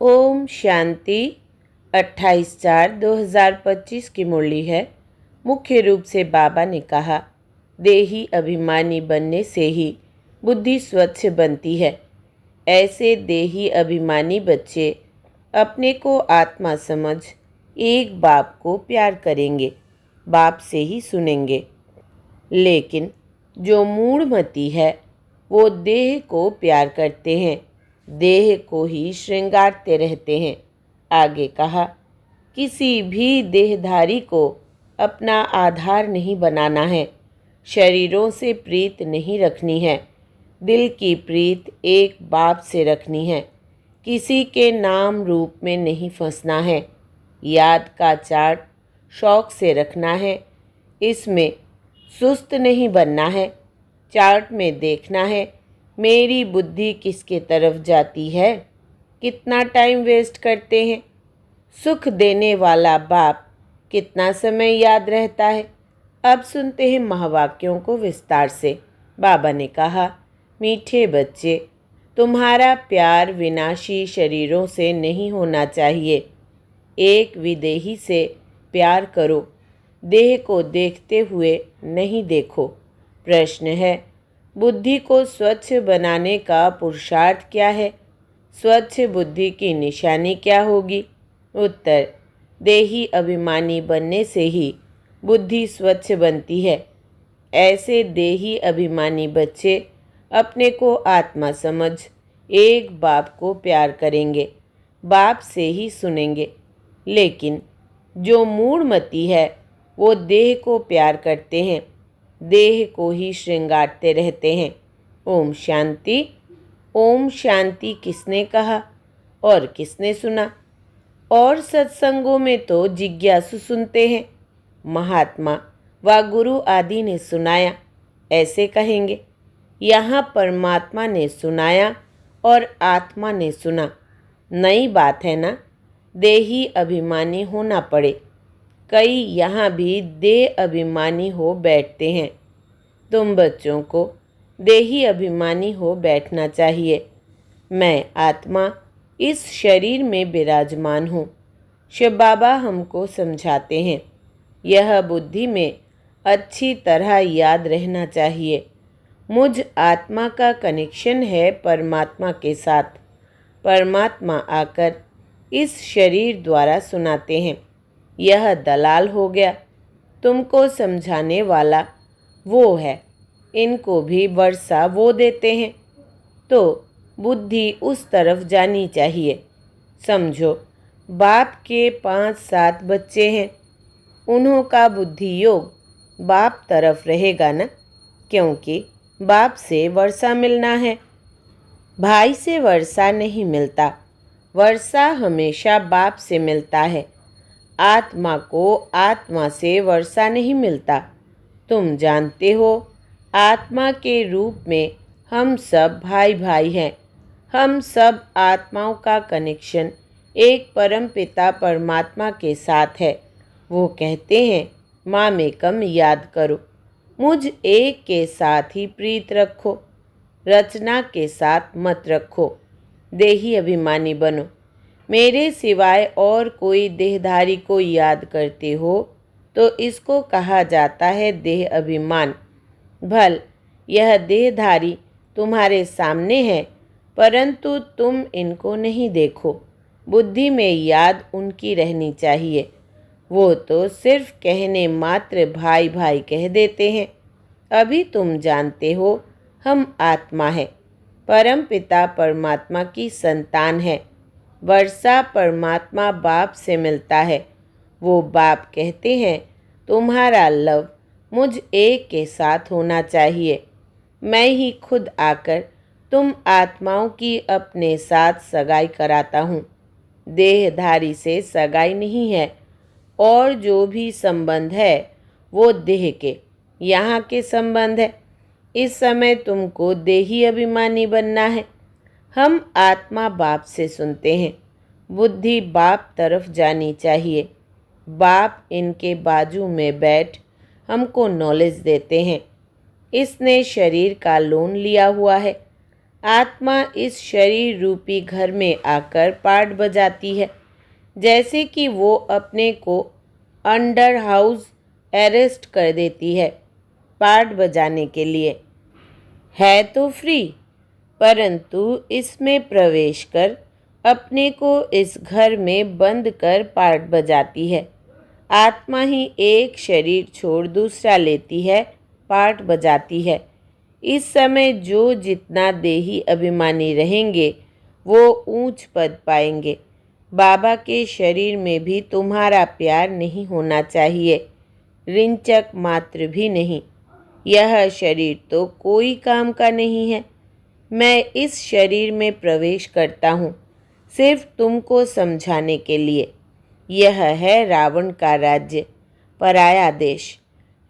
ओम शांति। 28/4/2025 की मुरली है। मुख्य रूप से बाबा ने कहा, देही अभिमानी बनने से ही बुद्धि स्वच्छ बनती है। ऐसे देही अभिमानी बच्चे अपने को आत्मा समझ एक बाप को प्यार करेंगे, बाप से ही सुनेंगे। लेकिन जो मूढ़मती है वो देह को प्यार करते हैं, देह को ही श्रृंगारते रहते हैं। आगे कहा, किसी भी देहधारी को अपना आधार नहीं बनाना है, शरीरों से प्रीत नहीं रखनी है, दिल की प्रीत एक बाप से रखनी है। किसी के नाम रूप में नहीं फंसना है, याद का चार्ट शौक से रखना है, इसमें सुस्त नहीं बनना है। चार्ट में देखना है मेरी बुद्धि किसके तरफ जाती है, कितना टाइम वेस्ट करते हैं। सुख देने वाला बाप कितना समय याद रहता है। अब सुनते हैं महावाक्यों को विस्तार से। बाबा ने कहा, मीठे बच्चे, तुम्हारा प्यार विनाशी शरीरों से नहीं होना चाहिए। एक विदेही से प्यार करो, देह को देखते हुए नहीं देखो। प्रश्न है, बुद्धि को स्वच्छ बनाने का पुरुषार्थ क्या है? स्वच्छ बुद्धि की निशानी क्या होगी? उत्तर, देही अभिमानी बनने से ही बुद्धि स्वच्छ बनती है। ऐसे देही अभिमानी बच्चे अपने को आत्मा समझ एक बाप को प्यार करेंगे, बाप से ही सुनेंगे। लेकिन जो मूढ़मती है वो देह को प्यार करते हैं, देह को ही श्रृंगारते रहते हैं। ओम शांति। ओम शांति किसने कहा और किसने सुना? और सत्संगों में तो जिज्ञासु सुनते हैं, महात्मा व गुरु आदि ने सुनाया, ऐसे कहेंगे। यहाँ परमात्मा ने सुनाया और आत्मा ने सुना। नई बात है ना, देही अभिमानी होना पड़े। कई यहाँ भी देह अभिमानी हो बैठते हैं। तुम बच्चों को देही अभिमानी हो बैठना चाहिए। मैं आत्मा इस शरीर में विराजमान हूँ। शिव बाबा हमको समझाते हैं, यह बुद्धि में अच्छी तरह याद रहना चाहिए। मुझ आत्मा का कनेक्शन है परमात्मा के साथ। परमात्मा आकर इस शरीर द्वारा सुनाते हैं। यह दलाल हो गया, तुमको समझाने वाला वो है। इनको भी वर्षा वो देते हैं, तो बुद्धि उस तरफ जानी चाहिए। समझो, बाप के 5-7 बच्चे हैं, उन्हों का बुद्धि योग बाप तरफ रहेगा ना, क्योंकि बाप से वर्षा मिलना है। भाई से वर्षा नहीं मिलता, वर्षा हमेशा बाप से मिलता है। आत्मा को आत्मा से वर्षा नहीं मिलता। तुम जानते हो, आत्मा के रूप में हम सब भाई भाई हैं। हम सब आत्माओं का कनेक्शन एक परम पिता परमात्मा के साथ है। वो कहते हैं, माँ में कम याद करो, मुझ एक के साथ ही प्रीत रखो, रचना के साथ मत रखो। देही अभिमानी बनो। मेरे सिवाय और कोई देहधारी को याद करते हो तो इसको कहा जाता है देह अभिमान। भल यह देहधारी तुम्हारे सामने है, परंतु तुम इनको नहीं देखो। बुद्धि में याद उनकी रहनी चाहिए। वो तो सिर्फ कहने मात्र भाई भाई कह देते हैं। अभी तुम जानते हो हम आत्मा है, परम पिता परमात्मा की संतान है। वर्षा परमात्मा बाप से मिलता है। वो बाप कहते हैं, तुम्हारा लव मुझ एक के साथ होना चाहिए। मैं ही खुद आकर तुम आत्माओं की अपने साथ सगाई कराता हूँ। देहधारी से सगाई नहीं है, और जो भी संबंध है वो देह के यहाँ के संबंध है। इस समय तुमको देही अभिमानी बनना है। हम आत्मा बाप से सुनते हैं, बुद्धि बाप तरफ जानी चाहिए। बाप इनके बाजू में बैठ हमको नॉलेज देते हैं। इसने शरीर का लोन लिया हुआ है। आत्मा इस शरीर रूपी घर में आकर पार्ट बजाती है, जैसे कि वो अपने को अंडर हाउस अरेस्ट कर देती है पार्ट बजाने के लिए। है तो फ्री, परंतु इसमें प्रवेश कर अपने को इस घर में बंद कर पार्ट बजाती है। आत्मा ही एक शरीर छोड़ दूसरा लेती है, पार्ट बजाती है। इस समय जो जितना देही अभिमानी रहेंगे वो ऊंच पद पाएंगे। बाबा के शरीर में भी तुम्हारा प्यार नहीं होना चाहिए, रिंचक मात्र भी नहीं। यह शरीर तो कोई काम का नहीं है। मैं इस शरीर में प्रवेश करता हूँ सिर्फ तुमको समझाने के लिए। यह है रावण का राज्य, पराया देश।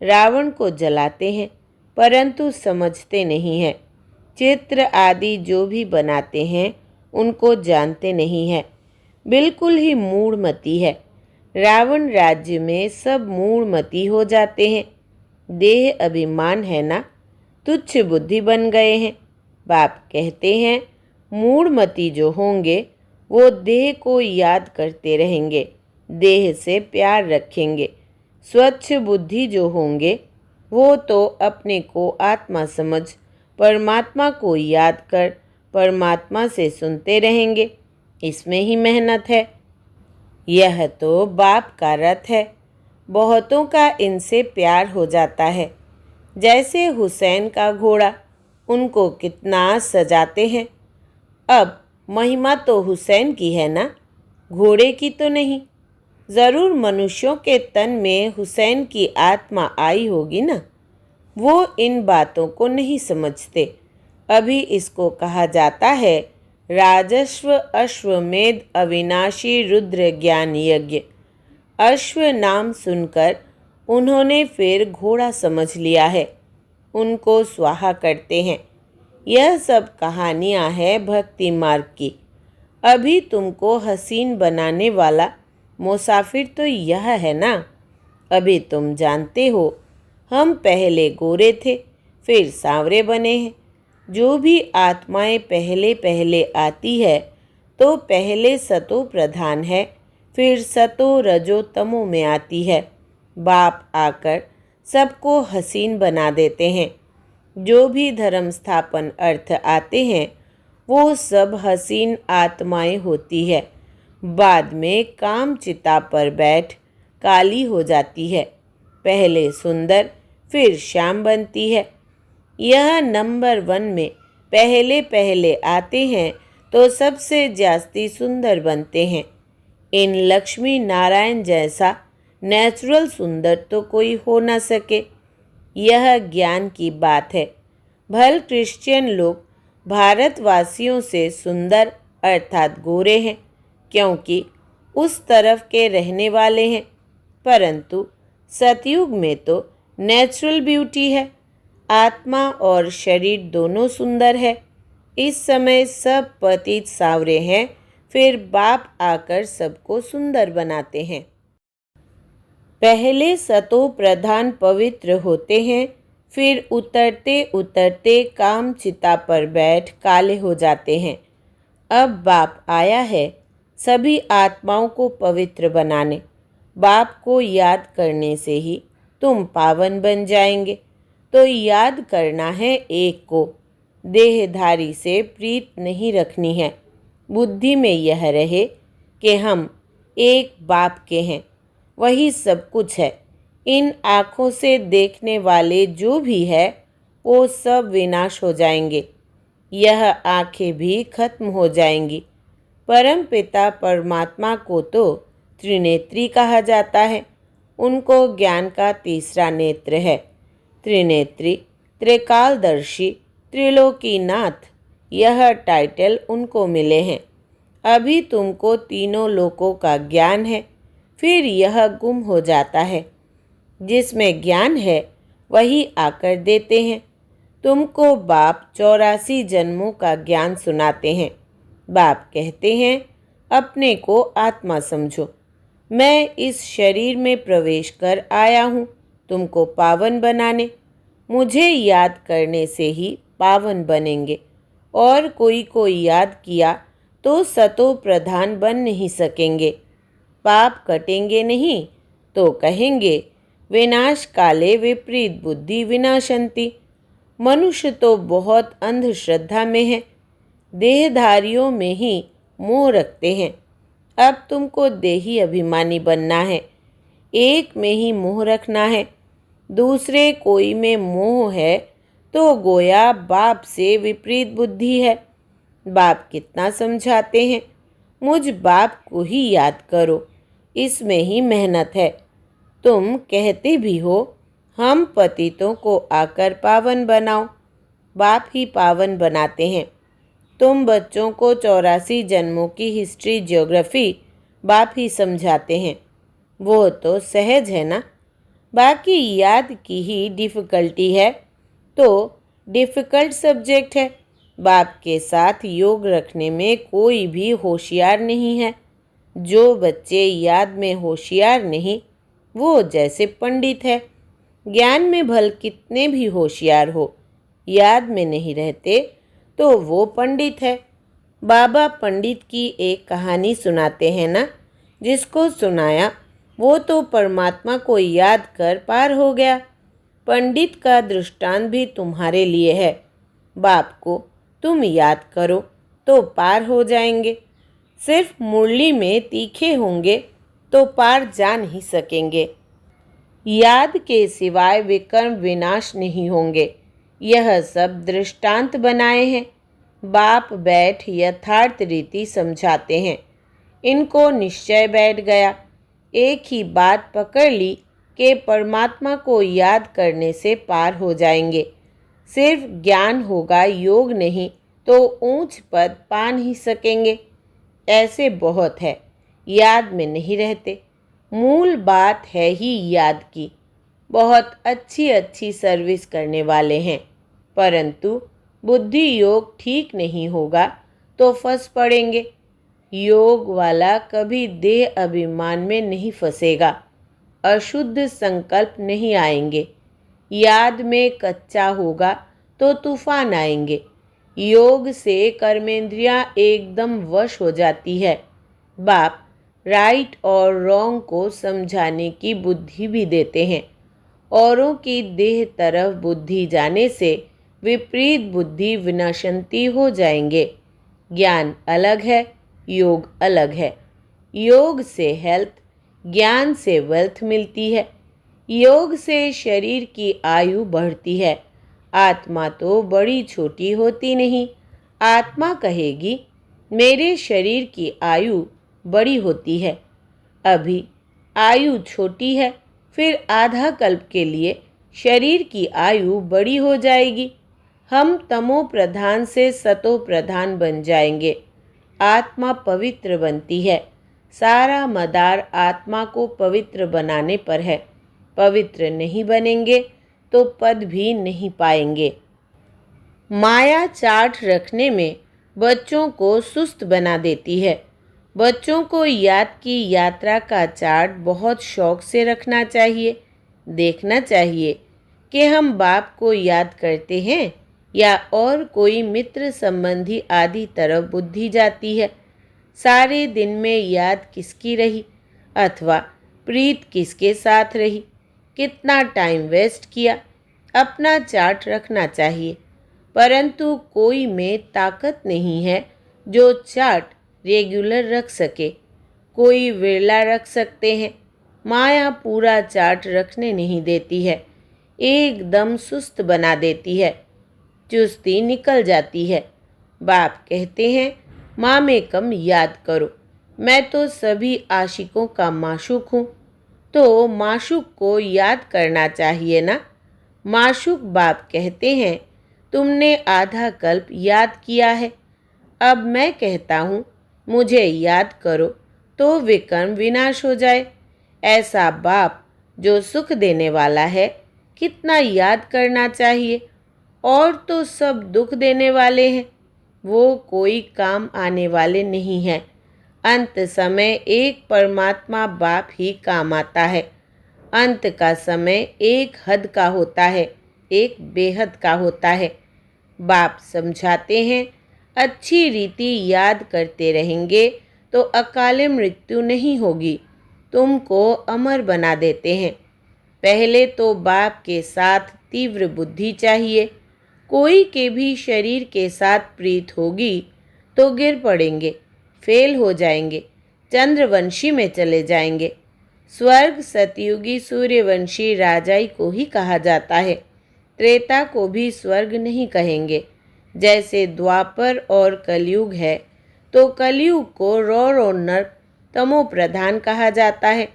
रावण को जलाते हैं परंतु समझते नहीं हैं। चित्र आदि जो भी बनाते हैं उनको जानते नहीं हैं। बिल्कुल ही मूढ़मती है। रावण राज्य में सब मूढ़मती हो जाते हैं। देह अभिमान है ना, तुच्छ बुद्धि बन गए हैं। बाप कहते हैं मूढ़मती जो होंगे वो देह को याद करते रहेंगे, देह से प्यार रखेंगे। स्वच्छ बुद्धि जो होंगे वो तो अपने को आत्मा समझ परमात्मा को याद कर परमात्मा से सुनते रहेंगे। इसमें ही मेहनत है। यह तो बाप का रथ है। बहुतों का इनसे प्यार हो जाता है। जैसे हुसैन का घोड़ा, उनको कितना सजाते हैं। अब महिमा तो हुसैन की है ना, घोड़े की तो नहीं। ज़रूर मनुष्यों के तन में हुसैन की आत्मा आई होगी ना। वो इन बातों को नहीं समझते। अभी इसको कहा जाता है राजस्व अश्वमेध अविनाशी रुद्र ज्ञान यज्ञ। अश्व नाम सुनकर उन्होंने फिर घोड़ा समझ लिया है, उनको स्वाहा करते हैं। यह सब कहानियाँ हैं भक्ति मार्ग की। अभी तुमको हसीन बनाने वाला मुसाफिर तो यह है ना। अभी तुम जानते हो हम पहले गोरे थे फिर सांवरे बने हैं। जो भी आत्माएं पहले पहले आती है तो पहले सतो प्रधान है, फिर सतो रजो तमो में आती है। बाप आकर सबको हसीन बना देते हैं। जो भी धर्म स्थापन अर्थ आते हैं वो सब हसीन आत्माएं होती है। बाद में काम चिता पर बैठ काली हो जाती है। पहले सुंदर फिर श्याम बनती है। यह नंबर 1 में पहले पहले आते हैं तो सबसे जास्ती सुंदर बनते हैं। इन लक्ष्मी नारायण जैसा नेचुरल सुंदर तो कोई हो न सके। यह ज्ञान की बात है। भल क्रिश्चियन लोग भारतवासियों से सुंदर अर्थात गोरे हैं, क्योंकि उस तरफ के रहने वाले हैं। परंतु सतयुग में तो नेचुरल ब्यूटी है। आत्मा और शरीर दोनों सुंदर है। इस समय सब पतित सांवरे हैं, फिर बाप आकर सबको सुंदर बनाते हैं। पहले सतो प्रधान पवित्र होते हैं, फिर उतरते उतरते काम चिता पर बैठ काले हो जाते हैं। अब बाप आया है सभी आत्माओं को पवित्र बनाने। बाप को याद करने से ही तुम पावन बन जाएंगे। तो याद करना है एक को, देहधारी से प्रीत नहीं रखनी है। बुद्धि में यह रहे कि हम एक बाप के हैं, वही सब कुछ है। इन आँखों से देखने वाले जो भी है वो सब विनाश हो जाएंगे। यह आँखें भी खत्म हो जाएंगी। परम पिता परमात्मा को तो त्रिनेत्री कहा जाता है। उनको ज्ञान का तीसरा नेत्र है। त्रिनेत्री, त्रिकालदर्शी, त्रिलोकीनाथ, यह टाइटल उनको मिले हैं। अभी तुमको तीनों लोकों का ज्ञान है, फिर यह गुम हो जाता है। जिसमें ज्ञान है वही आकर देते हैं। तुमको बाप 84 जन्मों का ज्ञान सुनाते हैं। बाप कहते हैं अपने को आत्मा समझो। मैं इस शरीर में प्रवेश कर आया हूँ तुमको पावन बनाने। मुझे याद करने से ही पावन बनेंगे और कोई को याद किया तो सतो प्रधान बन नहीं सकेंगे। पाप कटेंगे नहीं तो कहेंगे विनाश काले विपरीत बुद्धि विनाशंति। मनुष्य तो बहुत अंधश्रद्धा में है, देहधारियों में ही मोह रखते हैं। अब तुमको देही अभिमानी बनना है, एक में ही मोह रखना है। दूसरे कोई में मोह है तो गोया बाप से विपरीत बुद्धि है। बाप कितना समझाते हैं, मुझ बाप को ही याद करो, इसमें ही मेहनत है। तुम कहते भी हो हम पतितों को आकर पावन बनाओ, बाप ही पावन बनाते हैं। तुम बच्चों को 84 जन्मों की हिस्ट्री ज्योग्राफी बाप ही समझाते हैं, वो तो सहज है ना। बाकी याद की ही डिफ़िकल्टी है, तो डिफ़िकल्ट सब्जेक्ट है। बाप के साथ योग रखने में कोई भी होशियार नहीं है। जो बच्चे याद में होशियार नहीं, वो जैसे पंडित है। ज्ञान में भल कितने भी होशियार हो, याद में नहीं रहते तो वो पंडित है। बाबा पंडित की एक कहानी सुनाते हैं ना, जिसको सुनाया वो तो परमात्मा को याद कर पार हो गया। पंडित का दृष्टांत भी तुम्हारे लिए है। बाप को तुम याद करो तो पार हो जाएंगे। सिर्फ मुरली में तीखे होंगे तो पार जा नहीं सकेंगे। याद के सिवाय विकर्म विनाश नहीं होंगे। यह सब दृष्टांत बनाए हैं। बाप बैठ यथार्थ रीति समझाते हैं। इनको निश्चय बैठ गया, एक ही बात पकड़ ली कि परमात्मा को याद करने से पार हो जाएंगे। सिर्फ ज्ञान होगा, योग नहीं तो ऊंच पद पा नहीं सकेंगे। ऐसे बहुत है, याद में नहीं रहते। मूल बात है ही याद की। बहुत अच्छी अच्छी सर्विस करने वाले हैं, परंतु बुद्धि योग ठीक नहीं होगा तो फंस पड़ेंगे। योग वाला कभी देह अभिमान में नहीं फंसेगा, अशुद्ध संकल्प नहीं आएंगे। याद में कच्चा होगा तो तूफान आएंगे। योग से कर्मेंद्रियां एकदम वश हो जाती है। बाप राइट और रॉन्ग को समझाने की बुद्धि भी देते हैं। औरों की देह तरफ बुद्धि जाने से विपरीत बुद्धि विनाशंती हो जाएंगे। ज्ञान अलग है, योग अलग है। योग से हेल्थ, ज्ञान से वेल्थ मिलती है। योग से शरीर की आयु बढ़ती है। आत्मा तो बड़ी छोटी होती नहीं। आत्मा कहेगी मेरे शरीर की आयु बड़ी होती है। अभी आयु छोटी है, फिर आधा कल्प के लिए शरीर की आयु बड़ी हो जाएगी। हम तमो प्रधान से सतो प्रधान बन जाएंगे। आत्मा पवित्र बनती है। सारा मदार आत्मा को पवित्र बनाने पर है। पवित्र नहीं बनेंगे तो पद भी नहीं पाएंगे। माया चार्ट रखने में बच्चों को सुस्त बना देती है। बच्चों को याद की यात्रा का चार्ट बहुत शौक से रखना चाहिए। देखना चाहिए कि हम बाप को याद करते हैं या और कोई मित्र संबंधी आदि तरफ बुद्धि जाती है। सारे दिन में याद किसकी रही अथवा प्रीत किसके साथ रही, कितना टाइम वेस्ट किया, अपना चार्ट रखना चाहिए। परंतु कोई में ताकत नहीं है जो चार्ट रेगुलर रख सके। कोई विरला रख सकते हैं। माया पूरा चार्ट रखने नहीं देती है, एकदम सुस्त बना देती है। चुस्ती निकल जाती है। बाप कहते हैं माँ में कम याद करो, मैं तो सभी आशिकों का माशूक हूँ। तो माशूक को याद करना चाहिए ना। माशूक बाप कहते हैं तुमने आधा कल्प याद किया है, अब मैं कहता हूँ मुझे याद करो तो विकर्म विनाश हो जाए। ऐसा बाप जो सुख देने वाला है, कितना याद करना चाहिए। और तो सब दुख देने वाले हैं, वो कोई काम आने वाले नहीं हैं। अंत समय एक परमात्मा बाप ही काम आता है। अंत का समय एक हद का होता है, एक बेहद का होता है। बाप समझाते हैं अच्छी रीति याद करते रहेंगे तो अकाले मृत्यु नहीं होगी, तुमको अमर बना देते हैं। पहले तो बाप के साथ तीव्र बुद्धि चाहिए। कोई के भी शरीर के साथ प्रीत होगी तो गिर पड़ेंगे, फेल हो जाएंगे, चंद्रवंशी में चले जाएंगे। स्वर्ग सतयुगी सूर्यवंशी राजाई को ही कहा जाता है। त्रेता को भी स्वर्ग नहीं कहेंगे। जैसे द्वापर और कलयुग है तो कलयुग को रौर और नर्क तमो प्रधान कहा जाता है।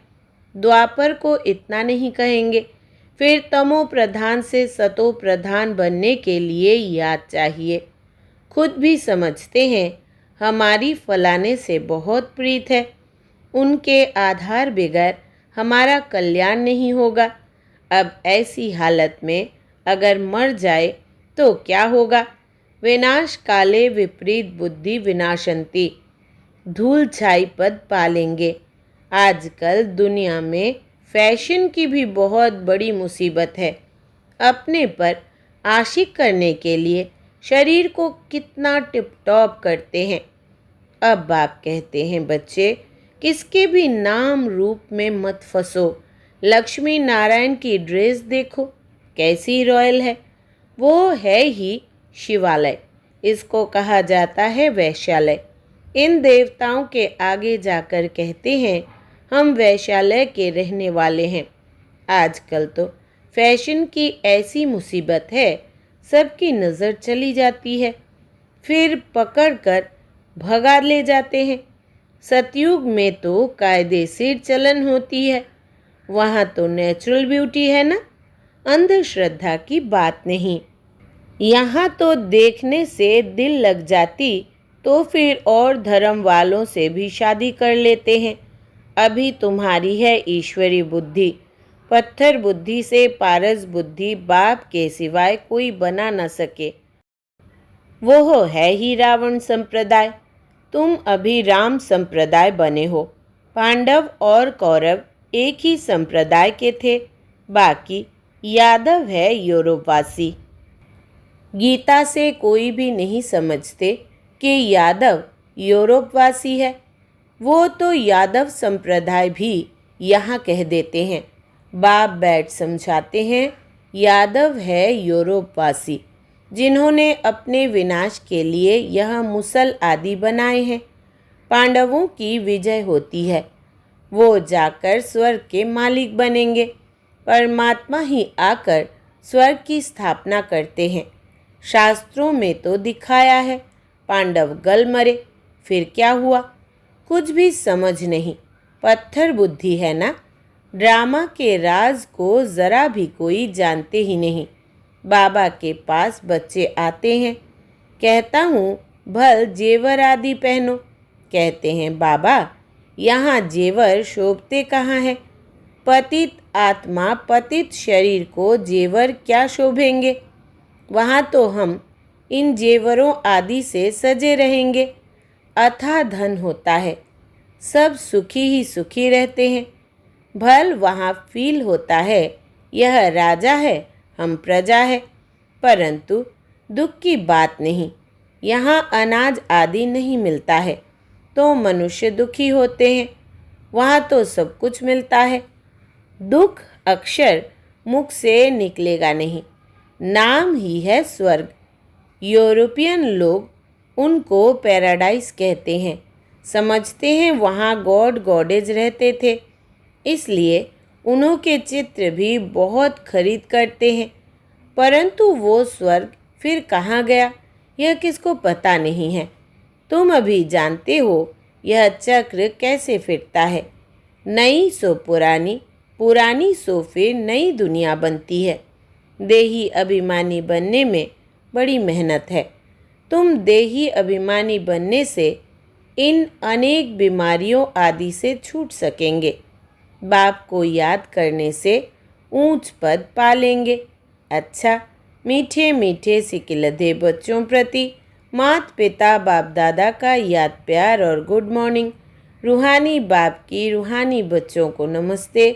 द्वापर को इतना नहीं कहेंगे। फिर तमो प्रधान से सतो प्रधान बनने के लिए याद चाहिए। खुद भी समझते हैं हमारी फलाने से बहुत प्रीत है, उनके आधार बगैर हमारा कल्याण नहीं होगा। अब ऐसी हालत में अगर मर जाए तो क्या होगा? विनाश काले विपरीत बुद्धि विनाशंति, धूल छाई पद पालेंगे। आजकल दुनिया में फैशन की भी बहुत बड़ी मुसीबत है। अपने पर आशिक करने के लिए शरीर को कितना टिप टॉप करते हैं। अब बाप कहते हैं बच्चे, किसके भी नाम रूप में मत फंसो। लक्ष्मी नारायण की ड्रेस देखो कैसी रॉयल है। वो है ही शिवालय, इसको कहा जाता है वैश्यालय। इन देवताओं के आगे जाकर कहते हैं हम वैश्यालय के रहने वाले हैं। आजकल तो फैशन की ऐसी मुसीबत है, सबकी नज़र चली जाती है, फिर पकड़कर भगा ले जाते हैं। सतयुग में तो कायदे से चलन होती है, वहाँ तो नेचुरल ब्यूटी है ना, अंधश्रद्धा की बात नहीं। यहाँ तो देखने से दिल लग जाती तो फिर और धर्म वालों से भी शादी कर लेते हैं। अभी तुम्हारी है ईश्वरी बुद्धि, पत्थर बुद्धि से पारस बुद्धि बाप के सिवाय कोई बना न सके। वो है ही रावण संप्रदाय, तुम अभी राम संप्रदाय बने हो। पांडव और कौरव एक ही संप्रदाय के थे, बाकी यादव है यूरोपवासी। गीता से कोई भी नहीं समझते कि यादव यूरोपवासी है। वो तो यादव संप्रदाय भी यहाँ कह देते हैं। बाप बैठ समझाते हैं यादव है यूरोपवासी, जिन्होंने अपने विनाश के लिए यह मुसल आदि बनाए हैं। पांडवों की विजय होती है, वो जाकर स्वर्ग के मालिक बनेंगे। परमात्मा ही आकर स्वर्ग की स्थापना करते हैं। शास्त्रों में तो दिखाया है पांडव गल मरे, फिर क्या हुआ? कुछ भी समझ नहीं, पत्थर बुद्धि है ना। ड्रामा के राज को ज़रा भी कोई जानते ही नहीं। बाबा के पास बच्चे आते हैं, कहता हूँ भल जेवर आदि पहनो। कहते हैं बाबा यहाँ जेवर शोभते कहाँ हैं? पतित आत्मा पतित शरीर को जेवर क्या शोभेंगे? वहाँ तो हम इन जेवरों आदि से सजे रहेंगे। अथाह धन होता है, सब सुखी ही सुखी रहते हैं। भल वहाँ फील होता है यह राजा है, हम प्रजा है, परंतु दुख की बात नहीं। यहाँ अनाज आदि नहीं मिलता है तो मनुष्य दुखी होते हैं। वहाँ तो सब कुछ मिलता है। दुख अक्षर मुख से निकलेगा नहीं, नाम ही है स्वर्ग। यूरोपियन लोग उनको पैराडाइज कहते हैं, समझते हैं वहाँ गॉड गॉडेज रहते थे, इसलिए उन्हों के चित्र भी बहुत खरीद करते हैं। परंतु वो स्वर्ग फिर कहाँ गया यह किसको पता नहीं है। तुम अभी जानते हो यह चक्र कैसे फिरता है। नई सो पुरानी, पुरानी सो फिर नई दुनिया बनती है। देही अभिमानी बनने में बड़ी मेहनत है। तुम देही अभिमानी बनने से इन अनेक बीमारियों आदि से छूट सकेंगे। बाप को याद करने से ऊंच पद पा लेंगे। अच्छा, मीठे मीठे सिकिलधे बच्चों प्रति माता पिता बाप दादा का याद प्यार और गुड मॉर्निंग। रूहानी बाप की रूहानी बच्चों को नमस्ते।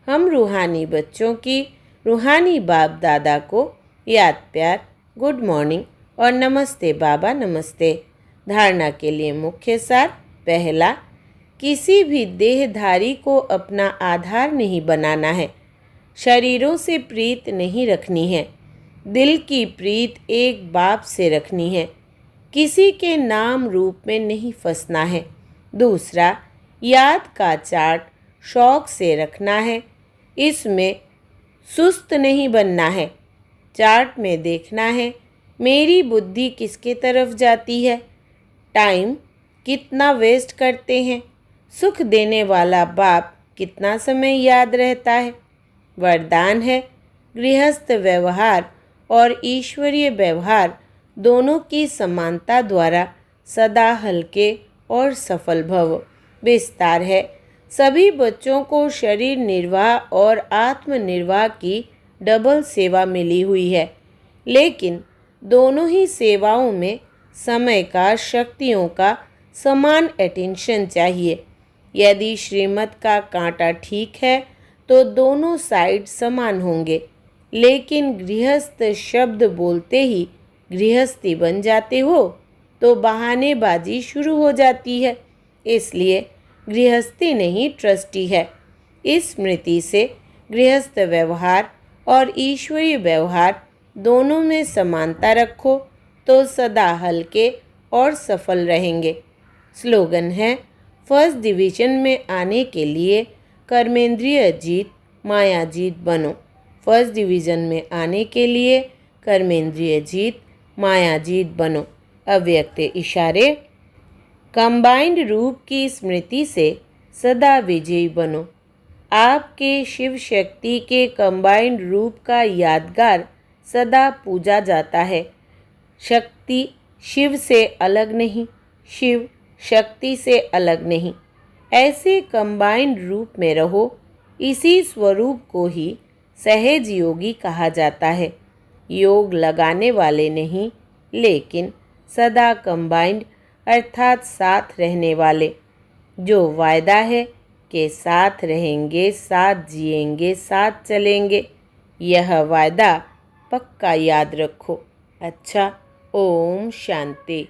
हम रूहानी बच्चों की रूहानी बाप दादा को याद प्यार, गुड मॉर्निंग और नमस्ते बाबा नमस्ते। धारणा के लिए मुख्य सार। पहला, किसी भी देहधारी को अपना आधार नहीं बनाना है। शरीरों से प्रीत नहीं रखनी है। दिल की प्रीत एक बाप से रखनी है। किसी के नाम रूप में नहीं फंसना है। दूसरा, याद का चार्ट शौक से रखना है। इसमें सुस्त नहीं बनना है। चार्ट में देखना है मेरी बुद्धि किसके तरफ जाती है, टाइम कितना वेस्ट करते हैं, सुख देने वाला बाप कितना समय याद रहता है। वरदान है, गृहस्थ व्यवहार और ईश्वरीय व्यवहार दोनों की समानता द्वारा सदा हल्के और सफल भव। विस्तार है, सभी बच्चों को शरीर निर्वाह और आत्मनिर्वाह की डबल सेवा मिली हुई है, लेकिन दोनों ही सेवाओं में समय का, शक्तियों का समान अटेंशन चाहिए। यदि श्रीमत का कांटा ठीक है तो दोनों साइड समान होंगे, लेकिन गृहस्थ शब्द बोलते ही गृहस्थी बन जाते हो तो बहानेबाजी शुरू हो जाती है। इसलिए गृहस्थी नहीं, ट्रस्टी है। इस स्मृति से गृहस्थ व्यवहार और ईश्वरीय व्यवहार दोनों में समानता रखो तो सदा हल्के और सफल रहेंगे। स्लोगन है, फर्स्ट डिवीजन में आने के लिए कर्मेंद्रिय जीत, माया जीत बनो। फर्स्ट डिवीजन में आने के लिए कर्मेंद्रिय जीत, माया जीत बनो। अव्यक्त इशारे, कंबाइंड रूप की स्मृति से सदा विजयी बनो। आपके शिव शक्ति के कंबाइंड रूप का यादगार सदा पूजा जाता है। शक्ति शिव से अलग नहीं, शिव शक्ति से अलग नहीं। ऐसे कंबाइंड रूप में रहो। इसी स्वरूप को ही सहज योगी कहा जाता है। योग लगाने वाले नहीं, लेकिन सदा कंबाइंड अर्थात साथ रहने वाले। जो वायदा है कि साथ रहेंगे, साथ जिएंगे, साथ चलेंगे, यह वायदा पक्का याद रखो। अच्छा, ओम शांति।